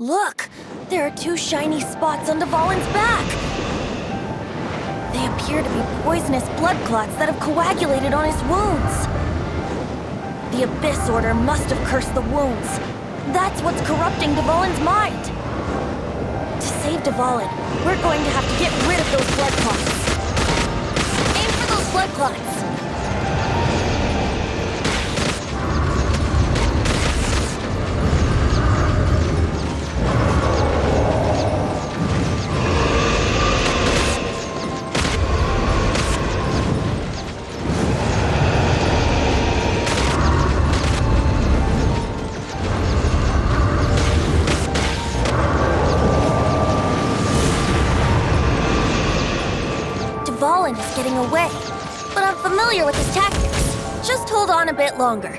Look! There are two shiny spots on Dvalin's back! They appear to be poisonous blood clots that have coagulated on his wounds. The Abyss Order must have cursed the wounds. That's what's corrupting Dvalin's mind. To save Dvalin, we're going to have to get rid of those blood clots. Aim for those blood clots! Dvalin is getting away, but I'm familiar with his tactics. Just hold on a bit longer.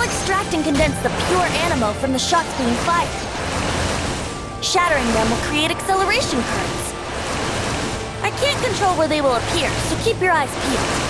Extract and condense the pure animo from the shots being fired. Shattering them will create acceleration currents. I can't control where they will appear, so keep your eyes peeled.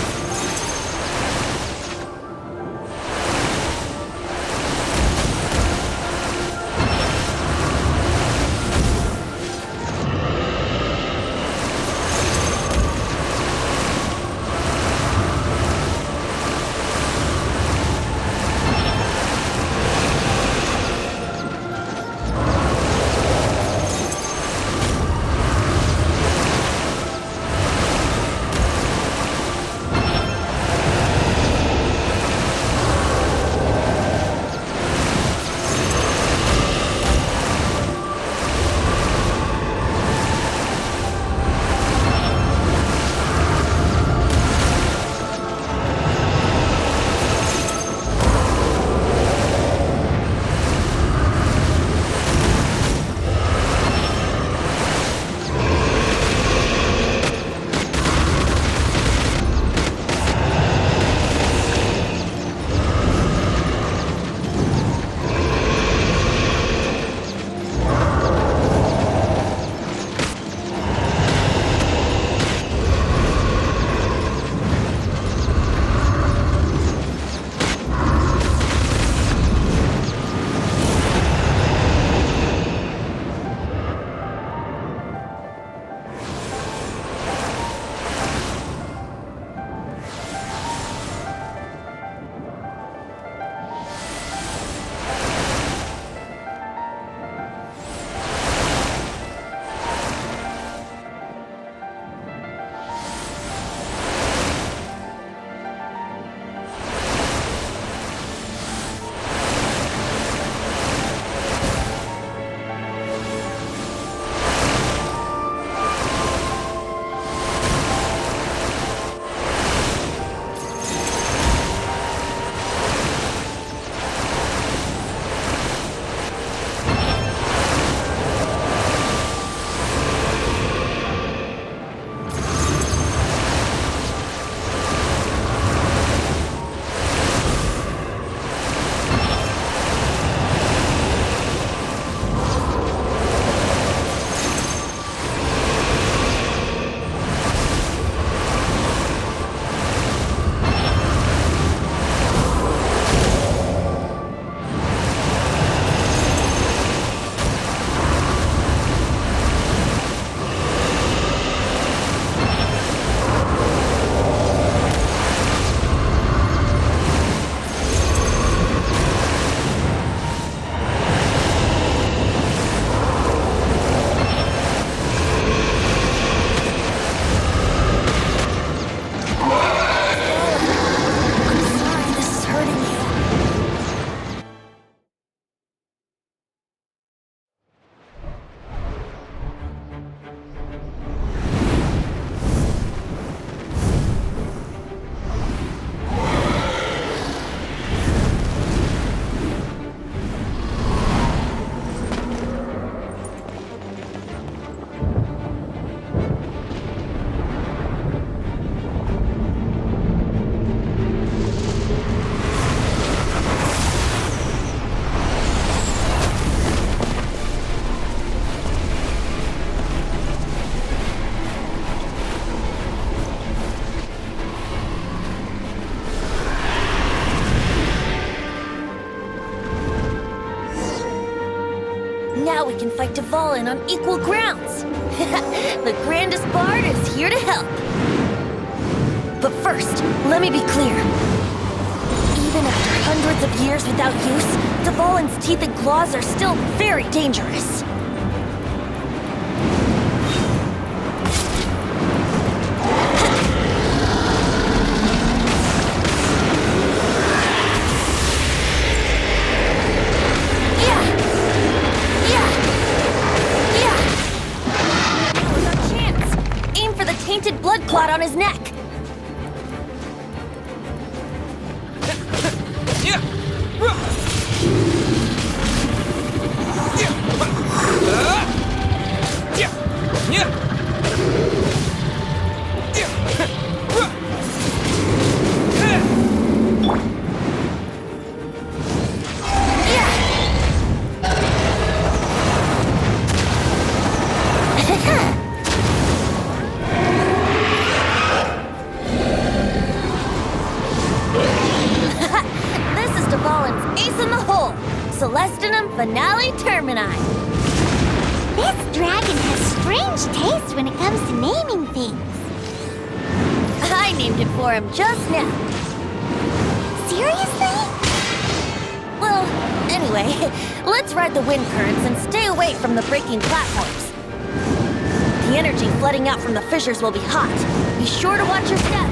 we can fight Dvalin on equal grounds. The grandest bard is here to help. But first, let me be clear. Even after hundreds of years without use, Dvalin's teeth and claws are still very dangerous. Tainted blood clot on his neck. Finale Termini. This dragon has strange taste when it comes to naming things. I named it for him just now. Seriously? Well, anyway, let's ride the wind currents and stay away from the breaking platforms. The energy flooding out from the fissures will be hot. Be sure to watch your step.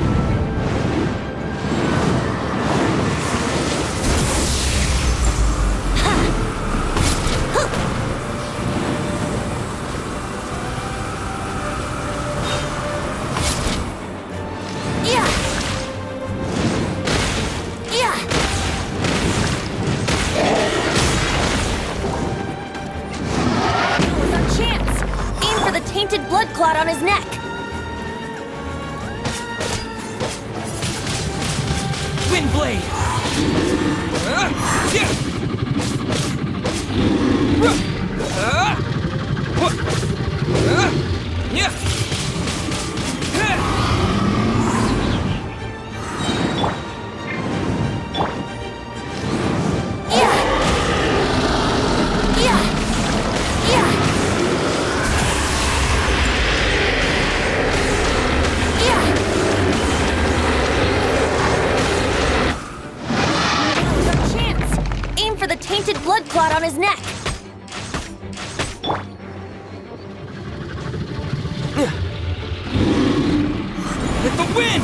Tainted blood clot on his neck. Wind blade. Tainted blood clot on his neck. With the wind!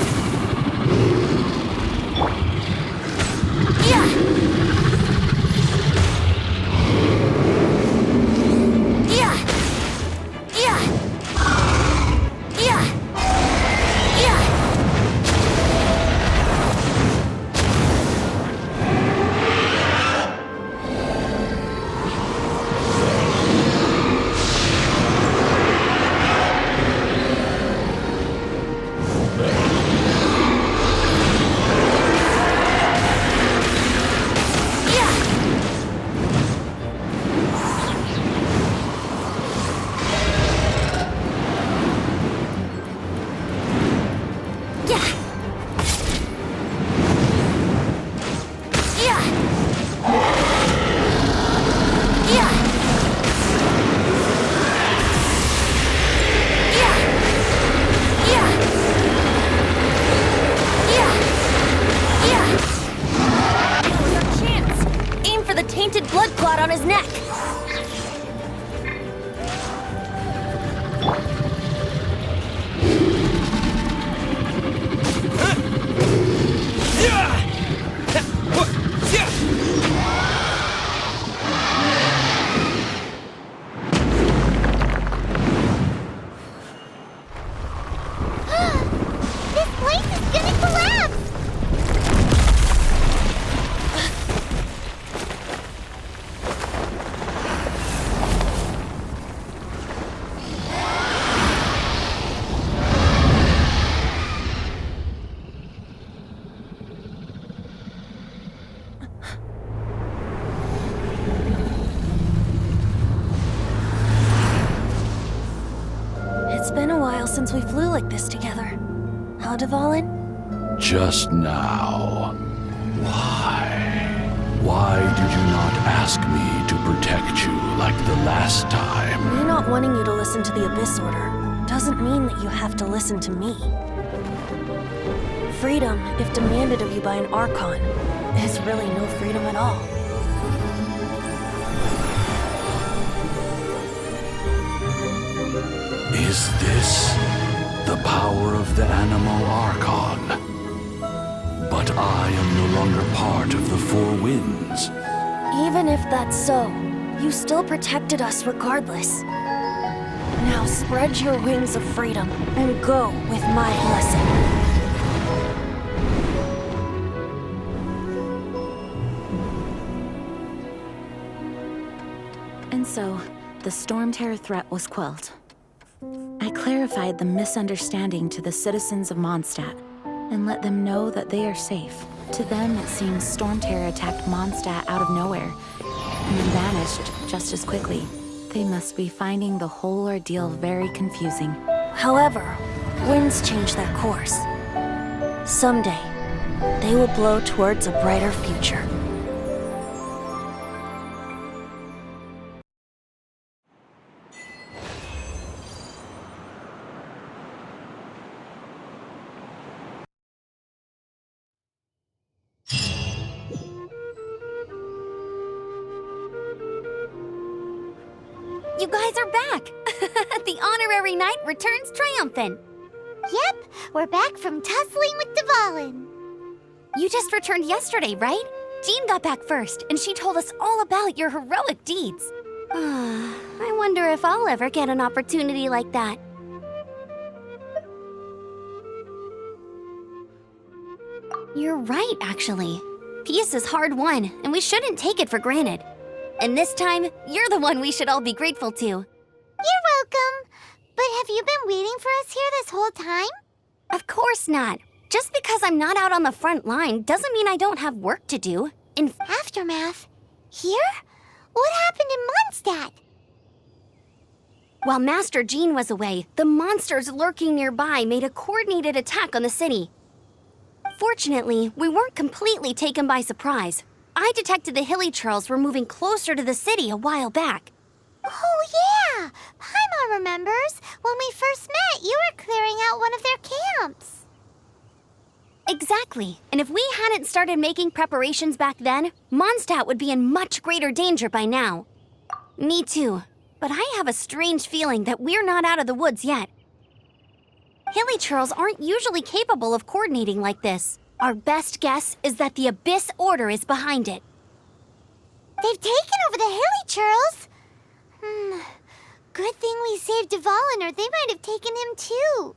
Tainted blood clot on his neck. This place is gonna collapse! It's been a while since we flew like this together. Huh, Dvalin? Just now. Why? Why did you not ask ask me to protect you like the last time. Me not wanting you to listen to the Abyss Order doesn't mean that you have to listen to me. Freedom, if demanded of you by an Archon, is really no freedom at all. Is this the power of the Animal Archon? But I am no longer part of the Four Winds. Even if that's so, you still protected us regardless. Now spread your wings of freedom and go with my blessing. And so, the Storm Terror threat was quelled. I clarified the misunderstanding to the citizens of Mondstadt and let them know that they are safe. To them, it seems Storm Terror attacked Mondstadt out of nowhere and then vanished just as quickly. They must be finding the whole ordeal very confusing. However, winds change their course. Someday, they will blow towards a brighter future. You guys are back! The honorary knight returns triumphant. Yep, we're back from tussling with Dvalin. You just returned yesterday, right? Jean got back first, and she told us all about your heroic deeds. I wonder if I'll ever get an opportunity like that. You're right, actually. Peace is hard won, and we shouldn't take it for granted. And this time, you're the one we should all be grateful to. You're welcome. But have you been waiting for us here this whole time? Of course not. Just because I'm not out on the front line doesn't mean I don't have work to do. Aftermath? Here? What happened in Mondstadt? While Master Jean was away, the monsters lurking nearby made a coordinated attack on the city. Fortunately, we weren't completely taken by surprise. I detected the Hilly Churls were moving closer to the city a while back. Oh, yeah! Paimon remembers. When we first met, you were clearing out one of their camps. Exactly. And if we hadn't started making preparations back then, Mondstadt would be in much greater danger by now. Me too. But I have a strange feeling that we're not out of the woods yet. Hilly Churls aren't usually capable of coordinating like this. Our best guess is that the Abyss Order is behind it. They've taken over the Hilly Churls. Good thing we saved Dvalin, or they might have taken him too.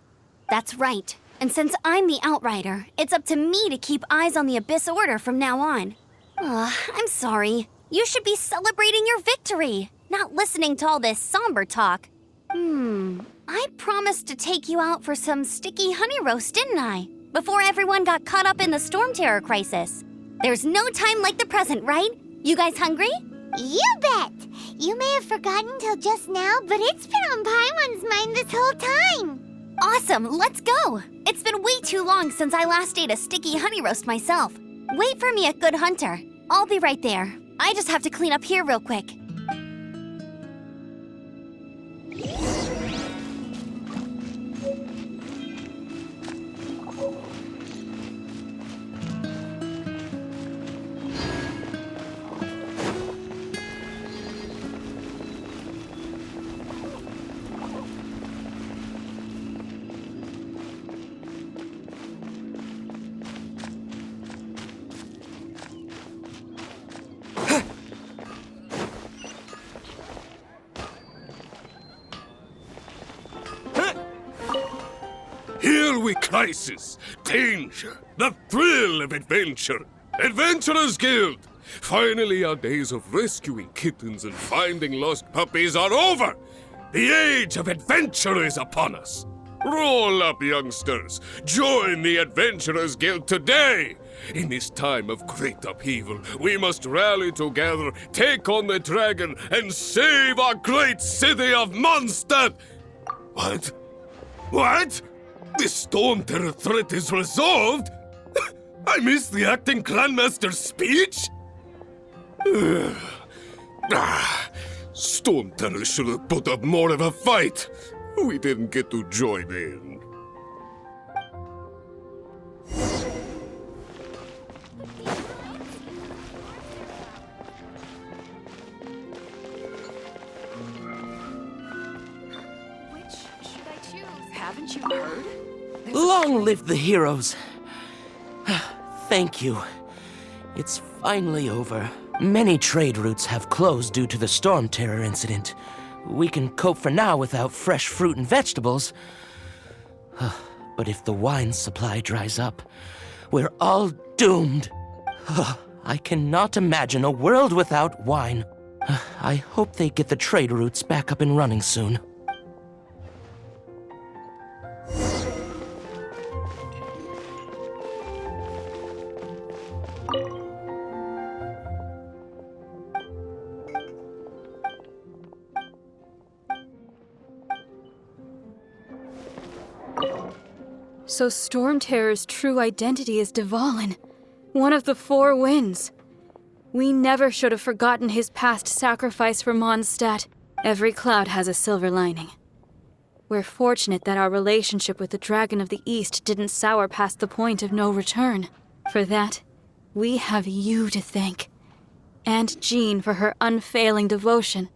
That's right. And since I'm the Outrider, it's up to me to keep eyes on the Abyss Order from now on. I'm sorry. You should be celebrating your victory, not listening to all this somber talk. I promised to take you out for some sticky honey roast, didn't I? Before everyone got caught up in the Storm Terror crisis. There's no time like the present, right? You guys hungry? You bet! You may have forgotten till just now, but it's been on Paimon's mind this whole time. Awesome, let's go! It's been way too long since I last ate a sticky honey roast myself. Wait for me at Good Hunter. I'll be right there. I just have to clean up here real quick. Here we crisis, danger, the thrill of adventure. Adventurers Guild! Finally, our days of rescuing kittens and finding lost puppies are over! The age of adventure is upon us! Roll up, youngsters! Join the Adventurers Guild today! In this time of great upheaval, we must rally together, take on the dragon, and save our great city of Mondstadt! What? What? The Storm Terror threat is resolved? I missed the acting clanmaster's speech? Storm Terror should have put up more of a fight. We didn't get to join in. Haven't you heard? Long live the heroes. Thank you. It's finally over. Many trade routes have closed due to the Storm Terror incident. We can cope for now without fresh fruit and vegetables. But if the wine supply dries up, we're all doomed. I cannot imagine a world without wine. I hope they get the trade routes back up and running soon. So Storm Terror's true identity is Dvalin, one of the Four Winds. We never should have forgotten his past sacrifice for Mondstadt. Every cloud has a silver lining. We're fortunate that our relationship with the Dragon of the East didn't sour past the point of no return. For that, we have you to thank. And Jean for her unfailing devotion.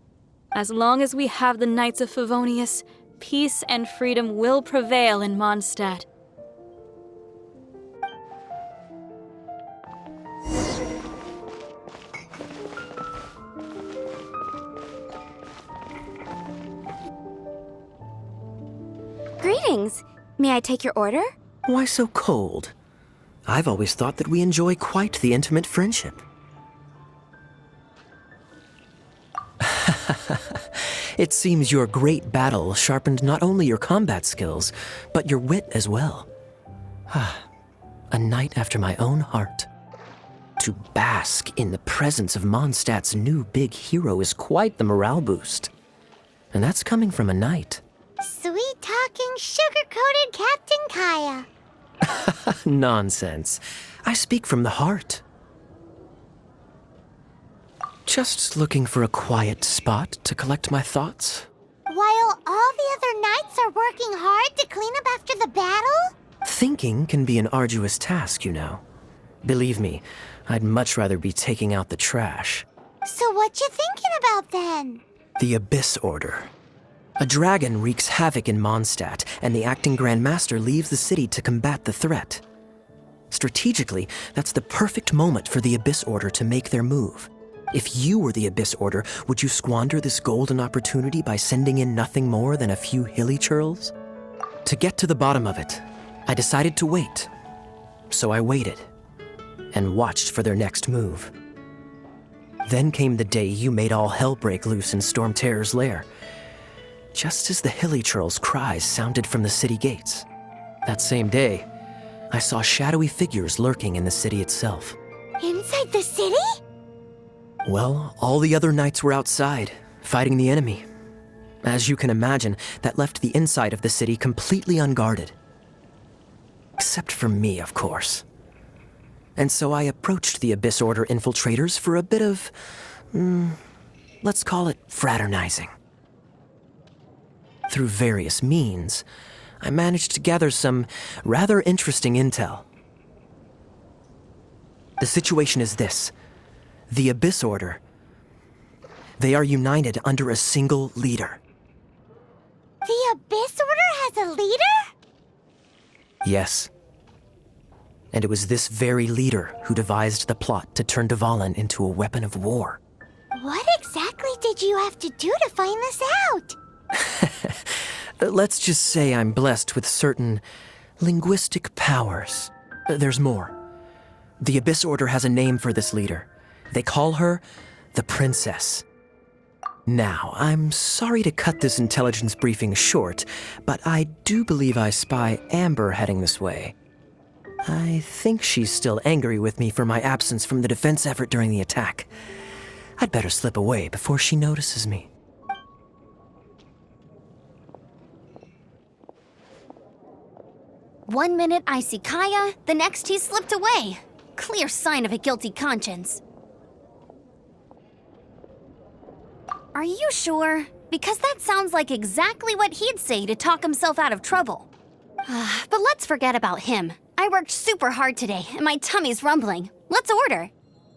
As long as we have the Knights of Favonius, peace and freedom will prevail in Mondstadt. Greetings. May I take your order? Why so cold? I've always thought that we enjoy quite the intimate friendship. It seems your great battle sharpened not only your combat skills, but your wit as well. A knight after my own heart. To bask in the presence of Mondstadt's new big hero is quite the morale boost. And that's coming from a knight. Sweet-talking, sugar-coated Captain Kaya. Nonsense. I speak from the heart. Just looking for a quiet spot to collect my thoughts. While all the other knights are working hard to clean up after the battle? Thinking can be an arduous task, you know. Believe me, I'd much rather be taking out the trash. So what you thinking about then? The Abyss Order. A dragon wreaks havoc in Mondstadt, and the acting Grand Master leaves the city to combat the threat. Strategically, that's the perfect moment for the Abyss Order to make their move. If you were the Abyss Order, would you squander this golden opportunity by sending in nothing more than a few hilly churls? To get to the bottom of it, I decided to wait. So I waited, and watched for their next move. Then came the day you made all hell break loose in Storm Terror's lair. Just as the hilly churls' cries sounded from the city gates. That same day, I saw shadowy figures lurking in the city itself. Inside the city? Well, all the other knights were outside, fighting the enemy. As you can imagine, that left the inside of the city completely unguarded. Except for me, of course. And so I approached the Abyss Order infiltrators for a bit of, let's call it fraternizing. Through various means, I managed to gather some rather interesting intel. The situation is this. The Abyss Order. They are united under a single leader. The Abyss Order has a leader? Yes. And it was this very leader who devised the plot to turn Dvalin into a weapon of war. What exactly did you have to do to find this out? Let's just say I'm blessed with certain linguistic powers. There's more. The Abyss Order has a name for this leader. They call her the Princess. Now, I'm sorry to cut this intelligence briefing short, but I do believe I spy Amber heading this way. I think she's still angry with me for my absence from the defense effort during the attack. I'd better slip away before she notices me. One minute I see Kaya, the next he's slipped away. Clear sign of a guilty conscience. Are you sure? Because that sounds like exactly what he'd say to talk himself out of trouble. But let's forget about him. I worked super hard today, and my tummy's rumbling. Let's order.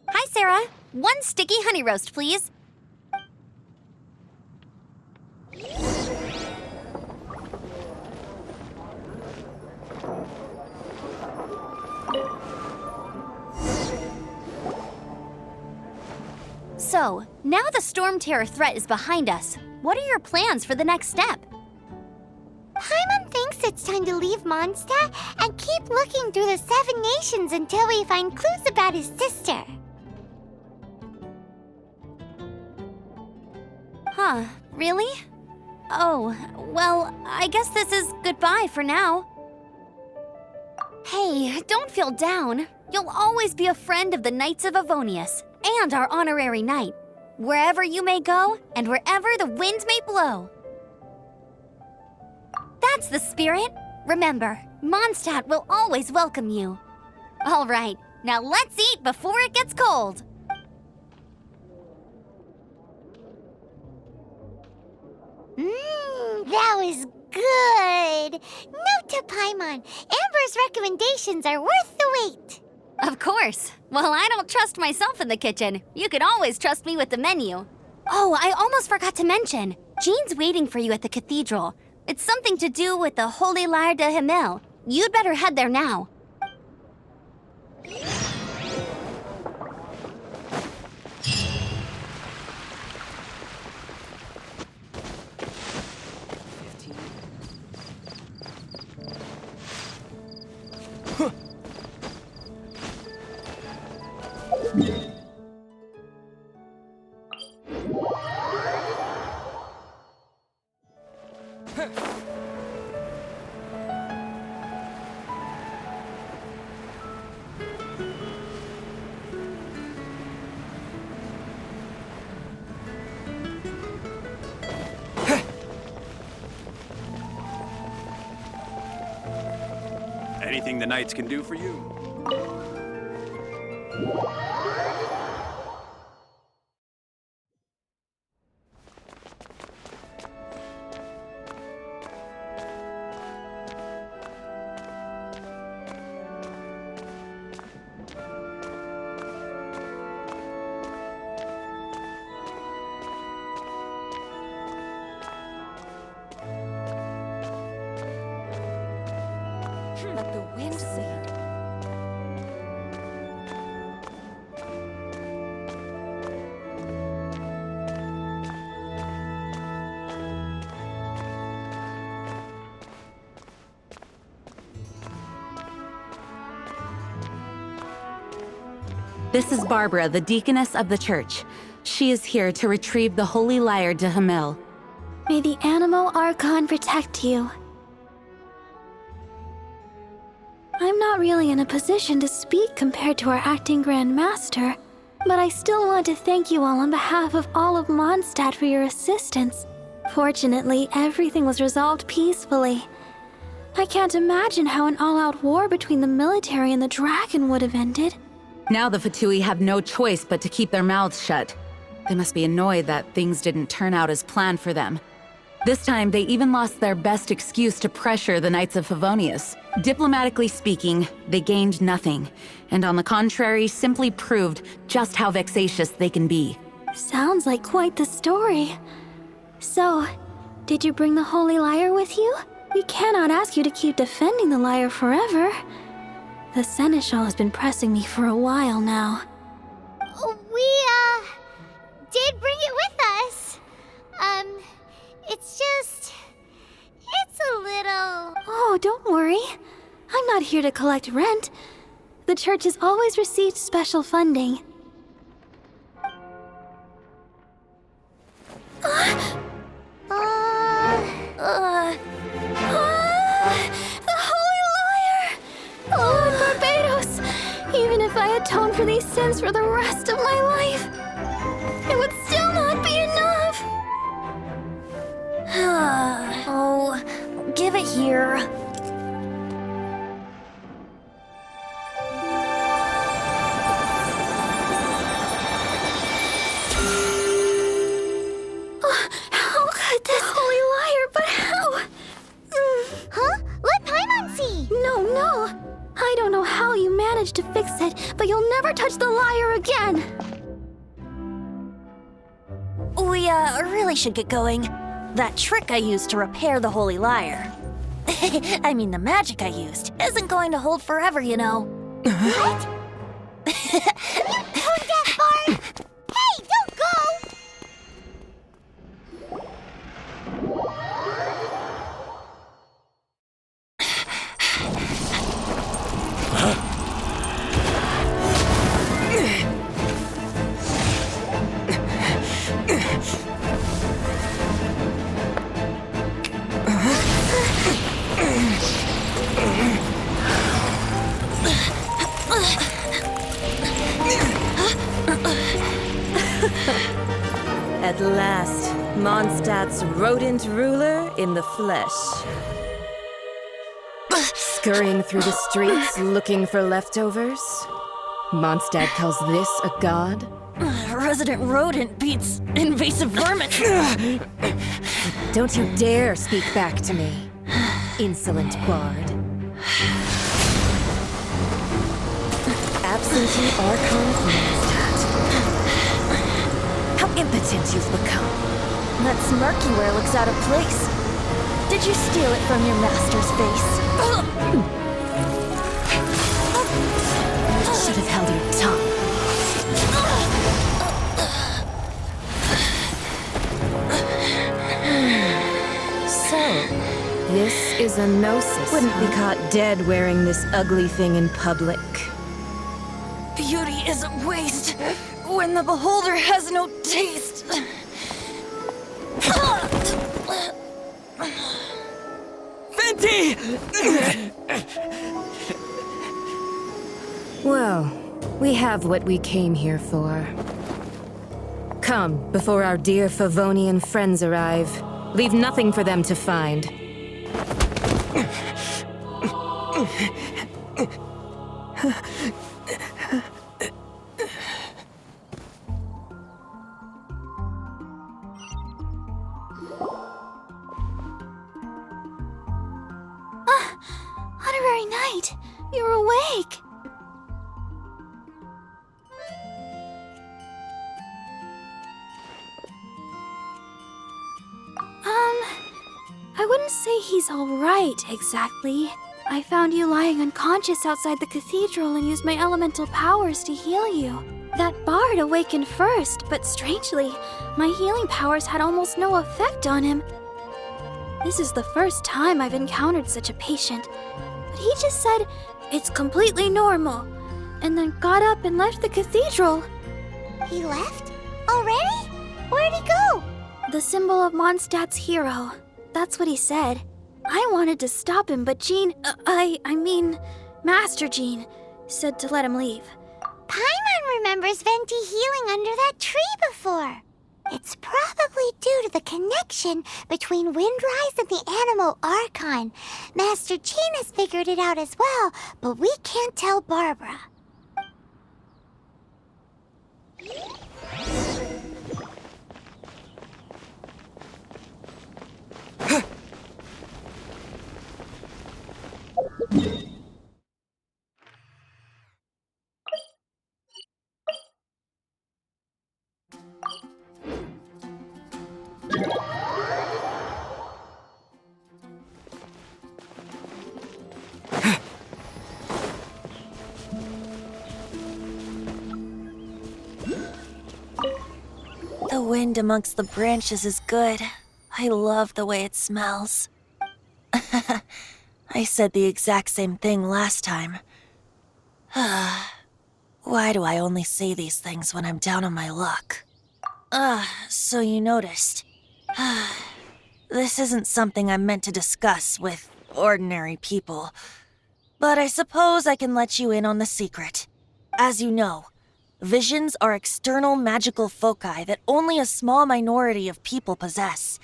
Hi, Sarah. 1 sticky honey roast, please. So, now the Storm Terror threat is behind us. What are your plans for the next step? Paimon thinks it's time to leave Mondstadt and keep looking through the 7 nations until we find clues about his sister. Huh, really? Oh, well, I guess this is goodbye for now. Hey, don't feel down. You'll always be a friend of the Knights of Avonius and our honorary knight, wherever you may go and wherever the winds may blow. That's the spirit. Remember, Mondstadt will always welcome you. All right, now let's eat before it gets cold. That was good. Note to Paimon, Amber's recommendations are worth the wait. Of course. Well, I don't trust myself in the kitchen. You can always trust me with the menu. Oh, I almost forgot to mention. Jean's waiting for you at the cathedral. It's something to do with the Holy Lyre de Himmel. You'd better head there now. Anything the Knights can do for you? Let the wind lead. This is Barbara, the deaconess of the church. She is here to retrieve the Holy Lyre de Himmel. May the Animo Archon protect you. I'm not really in a position to speak compared to our acting Grand Master, but I still want to thank you all on behalf of all of Mondstadt for your assistance. Fortunately, everything was resolved peacefully. I can't imagine how an all-out war between the military and the dragon would have ended. Now the Fatui have no choice but to keep their mouths shut. They must be annoyed that things didn't turn out as planned for them. This time, they even lost their best excuse to pressure the Knights of Favonius. Diplomatically speaking, they gained nothing, and on the contrary, simply proved just how vexatious they can be. Sounds like quite the story. So, did you bring the Holy Lyre with you? We cannot ask you to keep defending the lyre forever. The Seneschal has been pressing me for a while now. We, did bring it with us. It's a little... Oh, don't worry. I'm not here to collect rent. The church has always received special funding. The Holy Lyre! Lord Barbados! Even if I atoned for these sins for the rest of my life, it would still not be enough! Oh, give it here. but you'll never touch the lyre again. We, really should get going. That trick I used to repair the Holy Lyre. I mean, the magic I used isn't going to hold forever, you know. What? You tone-deaf bard! Hey, don't go! At last, Mondstadt's rodent ruler in the flesh. Scurrying through the streets looking for leftovers? Mondstadt calls this a god? Resident rodent beats invasive vermin. Don't you dare speak back to me, insolent bard. Absentee Archon of Mondstadt. How impotent you've become. That smirky wear looks out of place. Did you steal it from your master's face? You should have held your tongue. So, this is a gnosis. Wouldn't be caught dead wearing this ugly thing in public. Beauty is a waste when the beholder has no taste. Venti! Well, we have what we came here for. Come, before our dear Favonian friends arrive. Leave nothing for them to find. Honorary Knight, you're awake. I wouldn't say he's alright, exactly. I found you lying unconscious outside the cathedral and used my elemental powers to heal you. That bard awakened first, but strangely, my healing powers had almost no effect on him. This is the first time I've encountered such a patient, but he just said, "It's completely normal," and then got up and left the cathedral. He left? Already? Where'd he go? The symbol of Mondstadt's hero. That's what he said. I wanted to stop him, but Jean, I mean, Master Jean, said to let him leave. Paimon remembers Venti healing under that tree before. It's probably due to the connection between Windrise and the Animal Archon. Master Jean has figured it out as well, but we can't tell Barbara. The wind amongst the branches is good. I love the way it smells. I said the exact same thing last time. Why do I only say these things when I'm down on my luck? So you noticed. This isn't something I'm meant to discuss with ordinary people. But I suppose I can let you in on the secret. As you know, visions are external magical foci that only a small minority of people possess.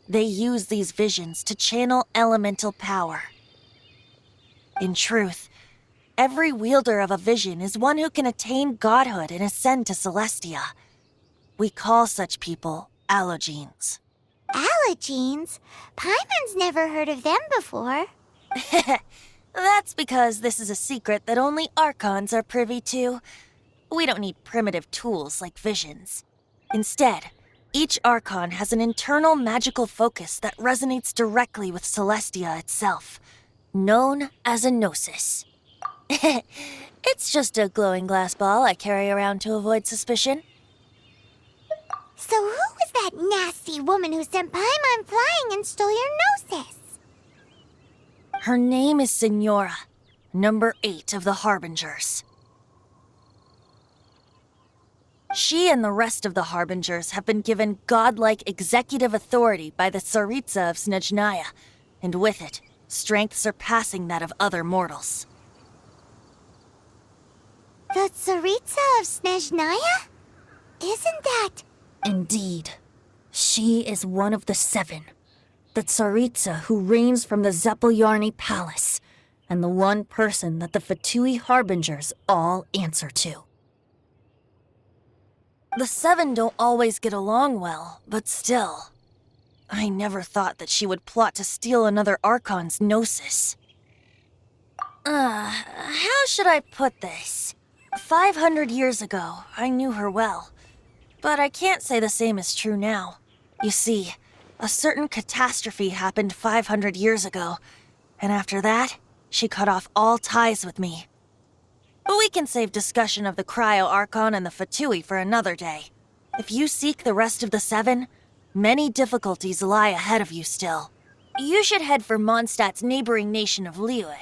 They use these visions to channel elemental power. In truth, every wielder of a vision is one who can attain godhood and ascend to Celestia. We call such people allogenes. Allogenes? Paimon's never heard of them before. That's because this is a secret that only Archons are privy to. We don't need primitive tools like visions. Instead, each Archon has an internal magical focus that resonates directly with Celestia itself, known as a Gnosis. It's just a glowing glass ball I carry around to avoid suspicion. So who was that nasty woman who sent Paimon flying and stole your Gnosis? Her name is Signora, number 8 of the Harbingers. She and the rest of the Harbingers have been given godlike executive authority by the Tsaritsa of Snezhnaya, and with it, strength surpassing that of other mortals. The Tsaritsa of Snezhnaya? Isn't that... Indeed. She is one of the 7. The Tsaritsa who reigns from the Zepelyarny Palace, and the one person that the Fatui Harbingers all answer to. The 7 don't always get along well, but still. I never thought that she would plot to steal another Archon's Gnosis. How should I put this? 500 years ago, I knew her well. But I can't say the same is true now. You see, a certain catastrophe happened 500 years ago, and after that, she cut off all ties with me. But we can save discussion of the Cryo-Archon and the Fatui for another day. If you seek the rest of the 7, many difficulties lie ahead of you still. You should head for Mondstadt's neighboring nation of Liyue.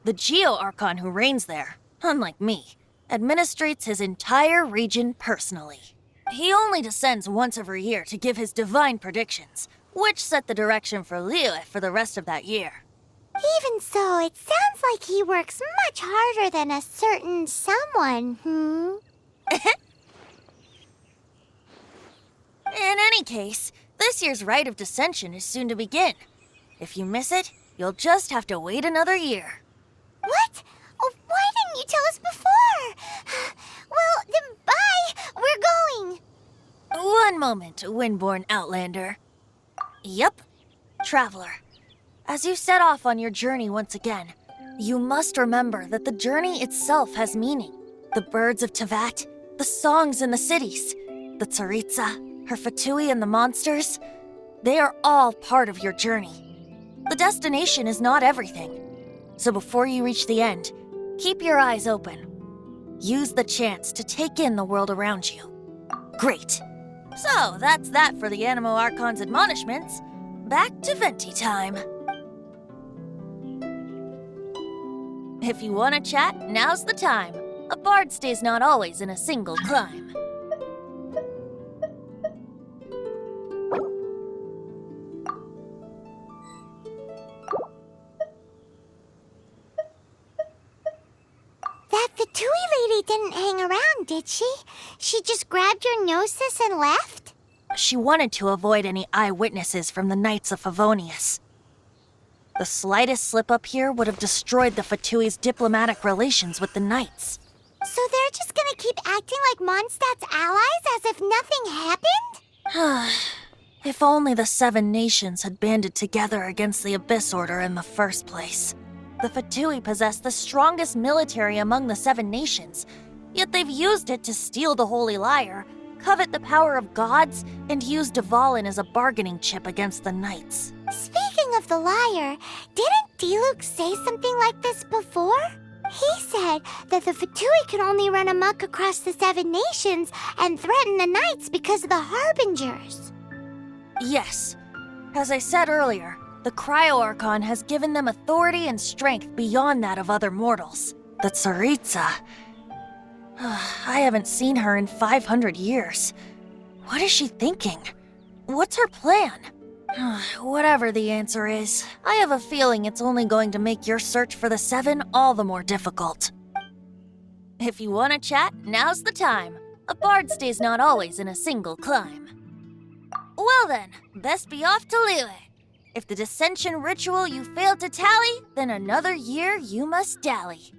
The Geo-Archon who reigns there, unlike me, administrates his entire region personally. He only descends once every year to give his divine predictions, which set the direction for Liyue for the rest of that year. Even so, it sounds like he works much harder than a certain someone, In any case, this year's Rite of Descension is soon to begin. If you miss it, you'll just have to wait another year. What? Oh, why didn't you tell us before? Well, then bye! We're going! One moment, Windborn Outlander. Yep, Traveler. As you set off on your journey once again, you must remember that the journey itself has meaning. The birds of Tevat, the songs in the cities, the Tsaritsa, her Fatui and the monsters, they are all part of your journey. The destination is not everything. So before you reach the end, keep your eyes open. Use the chance to take in the world around you. Great. So that's that for the Animo Archon's admonishments. Back to Venti time. If you want to chat, now's the time. A bard stays not always in a single climb. That Fatui lady didn't hang around, did she? She just grabbed your Gnosis and left? She wanted to avoid any eyewitnesses from the Knights of Favonius. The slightest slip-up here would have destroyed the Fatui's diplomatic relations with the Knights. So they're just gonna keep acting like Mondstadt's allies as if nothing happened? If only the 7 nations had banded together against the Abyss Order in the first place. The Fatui possess the strongest military among the 7 nations, yet they've used it to steal the Holy Lyre, covet the power of gods, and use Dvalin as a bargaining chip against the Knights. Speaking of the lyre, didn't Diluc say something like this before? He said that the Fatui can only run amok across the 7 nations and threaten the Knights because of the Harbingers. Yes. As I said earlier, the Cryo-Archon has given them authority and strength beyond that of other mortals. The Tsaritsa. I haven't seen her in 500 years. What is she thinking? What's her plan? Whatever the answer is, I have a feeling it's only going to make your search for the 7 all the more difficult. If you want to chat, now's the time. A bard stays not always in a single climb. Well then, best be off to Liyue. If the dissension ritual you failed to tally, then another year you must dally.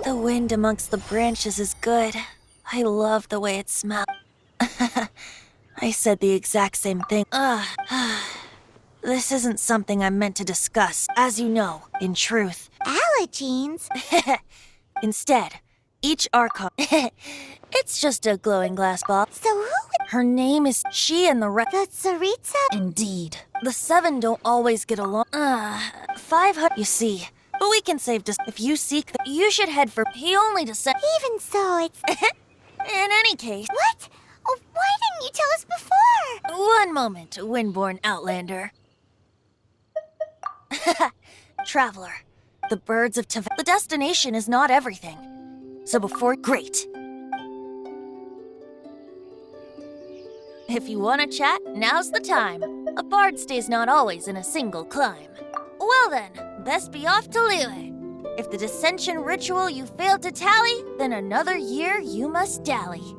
The wind amongst the branches is good. I love the way it smells. I said the exact same thing. This isn't something I'm meant to discuss, as you know, in truth. Allergenes? Instead, each Archon... It's just a glowing glass ball. So who would... Her name is she and the rest... The Tsaritsa? Indeed. The 7 don't always get along. 500... You see, but we can save just... If you seek the... You should head for... He only descend... Even so, it's... In any case... What? Oh, why didn't you tell us before? One moment, Windborn Outlander. Traveler, the birds of Tavern. The destination is not everything. So before... Great. If you want to chat, now's the time. A bard stays not always in a single climb. Well then, best be off to Liyue. If the dissension ritual you failed to tally, then another year you must dally.